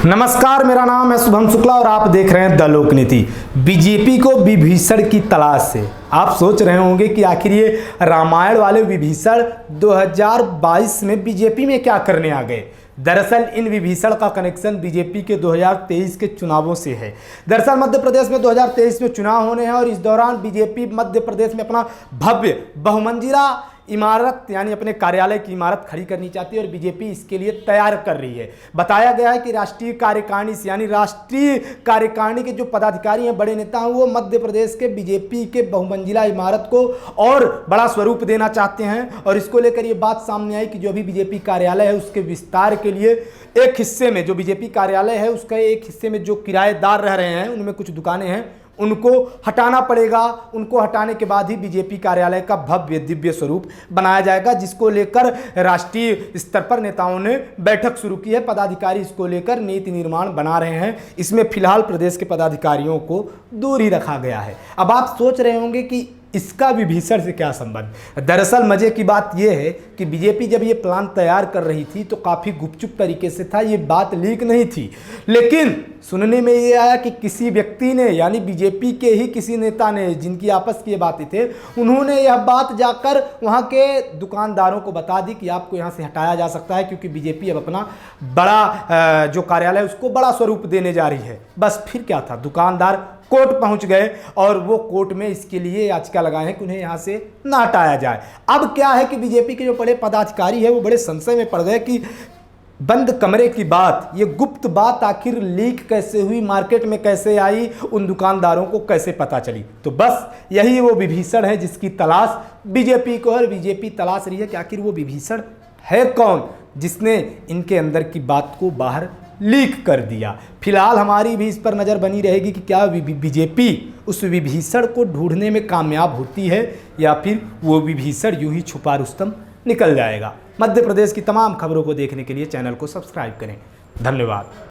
नमस्कार, मेरा नाम है शुभम शुक्ला और आप देख रहे हैं द लोकनीति। बीजेपी को विभीषण की तलाश से आप सोच रहे होंगे कि आखिर ये रामायण वाले विभीषण 2022 में बीजेपी में क्या करने आ गए। दरअसल इन विभीषण का कनेक्शन बीजेपी के 2023 के चुनावों से है। दरअसल मध्य प्रदेश में 2023 में चुनाव होने हैं और इस दौरान बीजेपी मध्य प्रदेश में अपना भव्य बहुमंजिला इमारत यानी अपने कार्यालय की इमारत खड़ी करनी चाहती है और बीजेपी इसके लिए तैयार कर रही है। बताया गया है कि राष्ट्रीय कार्यकारिणी से यानी राष्ट्रीय कार्यकारिणी के जो पदाधिकारी हैं, बड़े नेता हैं, वो मध्य प्रदेश के बीजेपी के बहुमंजिला इमारत को और बड़ा स्वरूप देना चाहते हैं। और इसको लेकर ये बात सामने आई कि जो भी बीजेपी कार्यालय है उसके विस्तार के लिए एक हिस्से में जो बीजेपी कार्यालय है उसका एक हिस्से में जो किराएदार रह रहे हैं, उनमें कुछ दुकानें हैं, उनको हटाना पड़ेगा। उनको हटाने के बाद ही बीजेपी कार्यालय का भव्य दिव्य स्वरूप बनाया जाएगा, जिसको लेकर राष्ट्रीय स्तर पर नेताओं ने बैठक शुरू की है। पदाधिकारी इसको लेकर नीति निर्माण बना रहे हैं। इसमें फिलहाल प्रदेश के पदाधिकारियों को दूर ही रखा गया है। अब आप सोच रहे होंगे कि इसका विभीषण से क्या संबंध। दरअसल मजे की बात यह है कि बीजेपी जब ये प्लान तैयार कर रही थी तो काफ़ी गुपचुप तरीके से था, ये बात लीक नहीं थी। लेकिन सुनने में ये आया कि किसी व्यक्ति ने यानी बीजेपी के ही किसी नेता ने, जिनकी आपस की ये बातें थे, उन्होंने यह बात जाकर वहाँ के दुकानदारों को बता दी कि आपको यहाँ से हटाया जा सकता है, क्योंकि बीजेपी अब अपना बड़ा जो कार्यालय है उसको बड़ा स्वरूप देने जा रही है। बस फिर क्या था, दुकानदार कोर्ट पहुंच गए और वो कोर्ट में इसके लिए याचिका लगाए हैं कि उन्हें यहाँ से ना हटाया जाए। अब क्या है कि बीजेपी के जो बड़े पदाधिकारी है वो बड़े संशय में पड़ गए कि बंद कमरे की बात, ये गुप्त बात आखिर लीक कैसे हुई, मार्केट में कैसे आई, उन दुकानदारों को कैसे पता चली। तो बस यही वो विभीषण है जिसकी तलाश बीजेपी को, और बीजेपी तलाश रही है कि आखिर वो विभीषण है कौन जिसने इनके अंदर की बात को बाहर लीक कर दिया। फिलहाल हमारी भी इस पर नज़र बनी रहेगी कि क्या बीजेपी उस विभीषण को ढूंढने में कामयाब होती है या फिर वो विभीषण यूं ही छुपा रुस्तम निकल जाएगा। मध्य प्रदेश की तमाम खबरों को देखने के लिए चैनल को सब्सक्राइब करें। धन्यवाद।